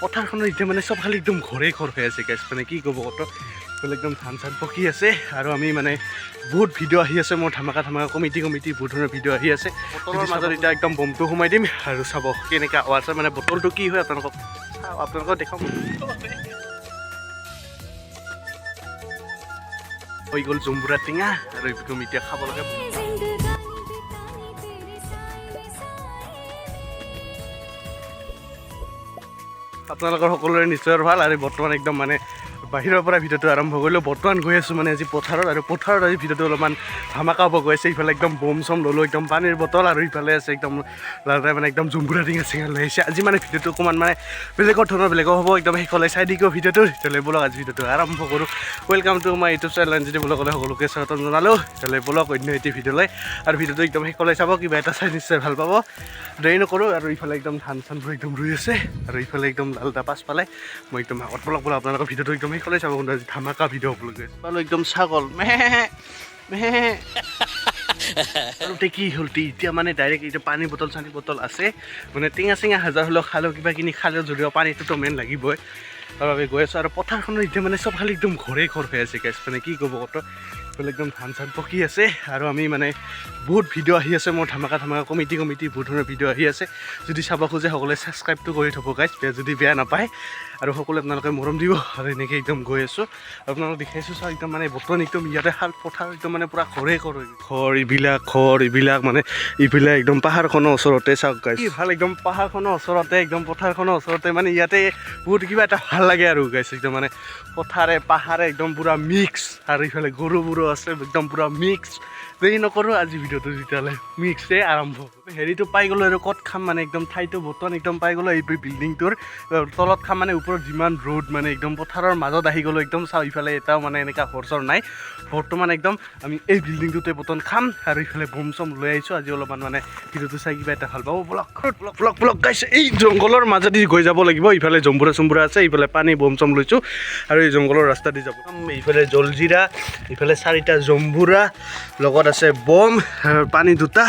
পথাৰখনৰ এতিয়া মানে চব খালি একদম ঘৰে ঘৰ হৈ আছে গাইছ মানে কি ক'ব কত বোলে একদম ধান চান পকি আছে আৰু আমি মানে বহুত ভিডিঅ' আহি আছে মোৰ ধামাকা কমিটি বহুত ধৰণৰ ভিডিঅ' আহি আছে বটলৰ মাজত এতিয়া একদম বমটো সোমাই দিম আৰু চাব কেনেকৈ আৱাজ হয় মানে বটলটো কি হয় আপোনালোকক দেখাম হৈ গ'ল জম্বুৰা টেঙা আৰু এইটো এতিয়া খাব লাগে আপোনালোকৰ সকলোৰে নিশ্চয় ভাল আৰু বৰ্তমান একদম মানে বাহিৰৰ পৰা ভিডিঅ'টো আৰম্ভ কৰিলোঁ বৰ্তমান গৈ আছোঁ মানে আজি পথাৰত আৰু পথাৰত আজি ভিডিঅ'টো অলপমান ধামাকা হ'ব গৈ আছে ইফালে একদম বম চম ল'লোঁ একদম পানীৰ বটল আৰু ইফালে আছে একদম লাহে মানে একদম জম্বুৰা টেঙা চেঙা লৈ আহিছে আজি মানে ভিডিঅ'টো অকণমান মানে বেলেগৰ ধৰণৰ বেলেগো হ'ব একদম শেষলৈ চাই দিওঁ ভিডিঅ'টো তেতিয়াহ'লে ব'লক আজি ভিডিঅ'টো আৰম্ভ কৰোঁ welcome to my YouTube channel যদি ব'লক সকলোকে স্বাগতম জনালোঁ তেতিয়াহ'লে ব'লক অন্য এটি ভিডিঅ'লৈ আৰু ভিডিঅ'টো একদম শেষলৈ চাব কিবা এটা চাই নিশ্চয় ভাল পাব দেৰি নকৰোঁ আৰু ইফালে একদম ধান চানবোৰ একদম ৰুই আছে আৰু ইফালে একদম লালটা পাছফালে মই একদম আগত ব'লক আপোনালোকৰ ভিডিঅ'টো একদম শেষলৈ চাব কিন্তু আজি ধামাকা ভিডিঅ' হ'বলৈ গৈ পালোঁ একদম ছাগল আৰু কি হ'ল এতিয়া মানে ডাইৰেক্ট এতিয়া পানী বটল আছে মানে টেঙা চেঙা হাজাৰ হ'লেও খালেও কিবা কিনি খালেও যদিও পানীটোতো মেইন লাগিবই তাৰবাবে গৈ আছোঁ আৰু পথাৰখনৰ এতিয়া মানে চব খালি একদম ঘৰে ঘৰ হৈ আছে গাইছ মানে কি ক'ব কত বোলে একদম ধান চান পকি আছে আৰু আমি মানে বহুত ভিডিঅ' আহি আছে মোৰ ধামাকা কমিটি বহুত ধৰণৰ ভিডিঅ' আহি আছে যদি চাব খোজে সকলোৱে ছাবস্ক্ৰাইবটো কৰি থ'ব গাইছ যদি বেয়া নাপায় আৰু সকলোৱে আপোনালোকে মৰম দিব আৰু এনেকৈ একদম গৈ আছোঁ আপোনালোকক দেখাইছোঁ চাওঁ একদম মানে বৰ্তমান একদম ইয়াতে শাল পথাৰ একদম মানে পূৰা ঘৰে ঘৰ এইবিলাক মানে ইফালে একদম পাহাৰখনৰ ওচৰতে চাওক গাইছ ভাল একদম পাহাৰখনৰ ওচৰতে একদম পথাৰখনৰ ওচৰতে মানে ইয়াতে বহুত কিবা এটা ভাল লাগে আৰু গাইছ একদম মানে পথাৰে পাহাৰে একদম পূৰা মিক্স আৰু ইফালে গৰুবোৰো আছে একদম পূৰা মিক্স দেৰি নকৰোঁ আজি ভিডিঅ'টো তেতিয়াহ'লে মিক্সে আৰম্ভ হেৰিটো পাই গ'লোঁ আৰু ক'ত খাম মানে একদম ঠাইটো বৰ্তমান একদম পাই গ'লোঁ এই বিল্ডিংটোৰ তলত খাম মানে ওপৰত যিমান ৰ'দ মানে একদম পথাৰৰ মাজত আহি গ'লোঁ একদম চাওঁ ইফালে এটাও মানে এনেকুৱা ঘৰ নাই বৰ্তমান একদম আমি এই বিল্ডিংটোতে বৰ্তমান খাম আৰু ইফালে বম চম লৈ আহিছোঁ আজি অলপমান মানে ভিডিঅ'টো চাই কিবা এটা ভাল পাব ব্লক গাইছে এই জংঘলৰ মাজেদি গৈ যাব লাগিব ইফালে জম্বুৰা আছে ইফালে পানী বম চম লৈছোঁ আৰু এই জংঘলৰ ৰাস্তা দি যাব ইফালে জলজিৰা ইফালে 4টা জম্বুৰা লগত আছে বম পানী 2টা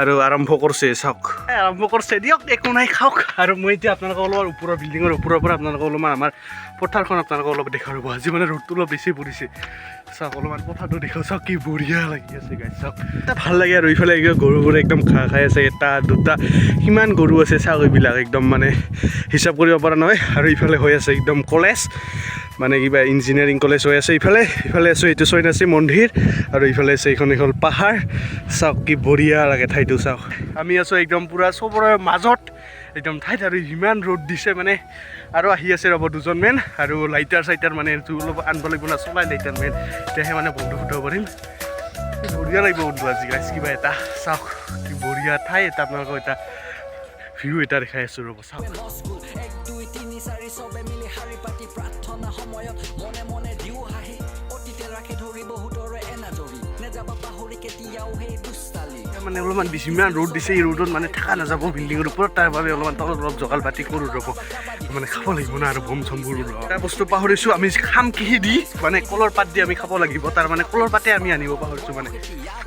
আৰু আৰম্ভ কৰিছে চাওক আৰম্ভ কৰিছে দিয়ক একো নাই খাওক আৰু মই এতিয়া আপোনালোকক অলপ ওপৰৰ বিল্ডিঙৰ ওপৰৰ পৰা আপোনালোকক অলপমান আমাৰ পথাৰখন আপোনালোকক অলপ দেখাব আজি মানে ৰ'দটো অলপ বেছি পৰিছে চাওক অলপমান পথাৰটো দেখাওঁ চাওক কি বঢ়িয়া লাগি আছে গাইছ চাওক এটা ভাল লাগে আৰু ইফালে গৰুবোৰে একদম ঘাঁহ খাই আছে 1টা 2টা কিমান গৰু আছে চাওক এইবিলাক একদম মানে হিচাপ কৰিব পৰা নহয় আৰু ইফালে হৈ আছে একদম কলেজ মানে কিবা ইঞ্জিনিয়াৰিং কলেজ হৈ আছে ইফালে আছোঁ এইটো সৈনাচী মন্দিৰ আৰু ইফালে আছে এইখন পাহাৰ চাওক কি বঢ়িয়া লাগে ঠাইটো চাওক আমি আছোঁ একদম পূৰা চবৰে মাজত একদম ঠাইত আৰু ইমান ৰ'দ দিছে মানে আৰু আহি আছে ৰ'ব 2জনমান আৰু লাইটাৰ মানে অলপ আনিব লাগিব না চলাই লাইটাৰ মেন তেতিয়াহে মানে বন্ধু ফুটাব পাৰিম বঢ়িয়া লাগিব বন্ধু আজি গাইছ কিবা এটা চাওক কি বঢ়িয়া ঠাই এটা আপোনালোকক এটা ভিউ এটা দেখাই আছোঁ ৰ'ব চাওক মানে অলপমান বেছি ইমান ৰ'দ দিছে এই ৰ'দত মানে থকা নাযাব বিল্ডিঙৰ ওপৰত তাৰ বাবে অলপমান তলত অলপ জগাল পাতি কৰোঁ ৰ'ব মানে খাব লাগিব না আৰু বম চমবোৰ এটা বস্তু পাহৰিছোঁ আমি খাম কিহি দি মানে কলৰ পাত দি আমি খাব লাগিব তাৰ মানে কলৰ পাতে আমি আনিব পাহৰিছোঁ মানে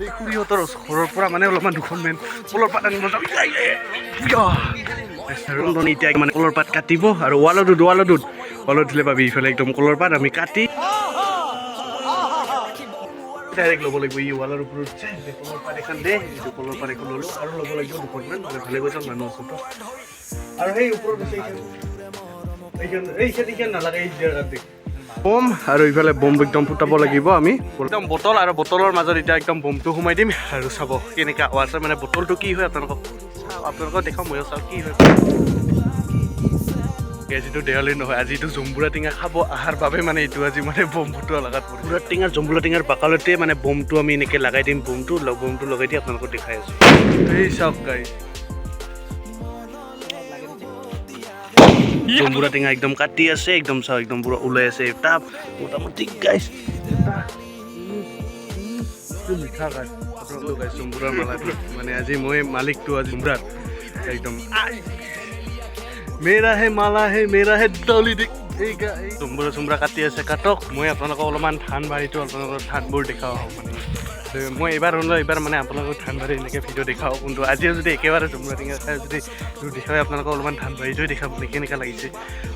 এই খুৰীহঁতৰ ঘৰৰ পৰা মানে অলপমান 2খনমান কলৰ পাত আনিব যাম এতিয়া মানে কলৰ পাত কাটিব আৰু ৱালত দিলে পাবি ইফালে একদম কলৰ পাত আমি কাটি ডাইৰেক্ট ল'ব লাগিব ই ৱালৰ ওপৰত কলৰ পাত এখন দে এইটো কলৰ পাত এখন ল'লোঁ আৰু ল'ব লাগিব 2খনমান মানে ভালে গৈছে মানুহ ওচৰত আৰু সেই ওপৰত আছে এইখন নালাগে এই জেগাত বম আৰু ইফালে বম একদম ফুটাব লাগিব আমি একদম বটল আৰু বটলৰ মাজত এতিয়া একদম বমটো সোমাই দিম আৰু চাব কেনেকৈ আৱাজ হয় মানে বটলটো কি হয় আপোনালোকক দেখাম ময়ো চাওঁ কি হয় যিটো দেৱালী নহয় আজি এইটো জম্বুৰা টেঙা খাব অহাৰ বাবে মানে এইটো আজি মানে বম ফুটোৱা লগাত পৰিব জম্বুৰা টেঙাৰ বাকলতে মানে বমটো আমি এনেকৈ লগাই দিম বমটো লগাই দি আপোনালোকক দেখাই আছোঁ এই চাওক গাইছ জম্বুৰা টেঙা একদম কাটি আছে একদম চাওক একদম পুৰা ওলাই আছে এটা মোটামুটি গাইছ মিঠা গাইছ আপোনালোক গাইছ জম্বুৰাৰ মালাটো মানে আজি মই মালিকটো আজি জম্বুৰাৰ একদম মেৰা হে দলি দিক জম্বুৰা কাটি আছে কাটক মই আপোনালোকক অলপমান ধান বাৰীটো আপোনালোকৰ ধানবোৰ দেখাওঁ মানে মই এইবাৰ মানে আপোনালোকক ধানবাৰী এনেকৈ ভিডিঅ' দেখাওঁ কিন্তু আজিও যদি একেবাৰে জমুৰা টেঙা খাই যদি দেখুৱাই আপোনালোকক অলপমান ধানবাৰী যদি দেখাম মানে কেনেকুৱা লাগিছে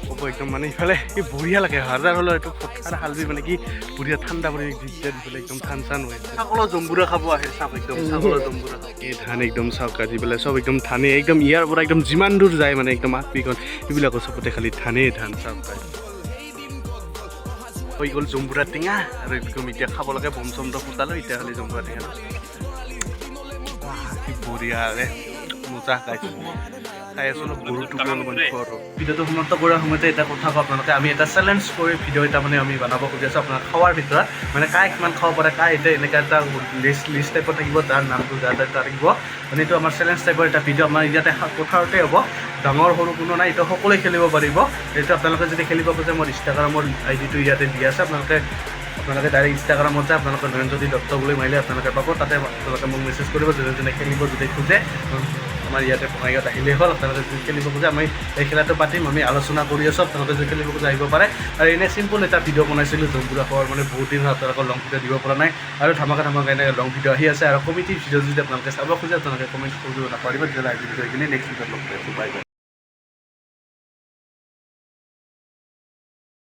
হ'ব একদম মানে ইফালে এই বঢ়িয়া লাগে হাজাৰ হ'লেও এইটো পথাৰ হালবি মানে কি বঢ়িয়া ঠাণ্ডা পৰি দিছে দিবলৈ একদম ঠান চান হৈ আছে ছাগলৰ জম্বুৰা খাব আহে চাওক একদম ছাগলৰ জম্বুৰা এই ধান একদম চাওক কাটি পেলাই চব একদম ধানে একদম ইয়াৰ পৰা একদম যিমান দূৰ যায় মানে একদম আপিকন এইবিলাকৰ চবতে খালি ধানেই ধান চাওক হৈ গ'ল জম্বুৰা টেঙা আৰু একদম এতিয়া খাব লাগে বম চমটো ফুটালো এতিয়া খালি জম্বুৰা টেঙা কি বঢ়িয়াৰে মজা খাইছোঁ খাই আছোঁ অলপ গৰুটো অলপমান খোৱাৰো ভিডিঅ'টো সমাপ্ত কৰাৰ সময়তে এটা কথা কওঁ আপোনালোকে আমি এটা চেলেঞ্জ কৰি ভিডিঅ' এটা মানে আমি বনাব খুজি আছোঁ আপোনাৰ খোৱাৰ ভিতৰত মানে কাই কিমান খাব পাৰে কাই এতিয়া এনেকৈ এটা লিষ্ট টাইপত থাকিব তাৰ নামটো যাৰ থাকিব মানে এইটো আমাৰ চেলেঞ্জ টাইপৰ এটা ভিডিঅ' আমাৰ ইয়াতে পথাৰতে হ'ব ডাঙৰ সৰু কোনো নাই এইটো সকলোৱে খেলিব পাৰিব এইটো আপোনালোকে যদি খেলিব খোজে মোৰ ইনষ্টাগ্ৰামৰ আইডিটো ইয়াতে দিয়া আছে আপোনালোকে ডাইৰেক্ট ইনষ্টাগ্ৰামত যায় আপোনালোকে নয়নজ্যোতি দত্ত বুলি মাৰিলে আপোনালোকে পাব তাতে আপোনালোকে মোক মেছেজ কৰিব যোনে খেলিব যদি খোজে আমাৰ ইয়াতে বঙাইগাঁৱত আহিলেই হ'ল আপোনালোকে যদি খেলিব খোজে আমি এই খেলাটো পাতিম আমি আলোচনা কৰি আছোঁ আপোনালোকে যদি খেলিব খোজে আহিব পাৰে আৰু এনেই চিম্পল এটা ভিডিঅ' বনাইছিলোঁ জম্বুৰা খোৱাৰ মানে বহুত দিন আপোনালোকৰ লং ভিডিঅ' দিব পৰা নাই আৰু ধামাকা এনেকৈ লং ভিডিঅ' আহি আছে আৰু কমিটিৰ ভিডিঅ' যদি আপোনালোকে চাব খোজে আপোনালোকে কমেণ্ট কৰিব নাপাৰিব তেতিয়াহ'লে আজি ভিডিঅ' এইখিনি নেক্সট ভিডিঅ'ত লগ পাইছোঁ বাই বাই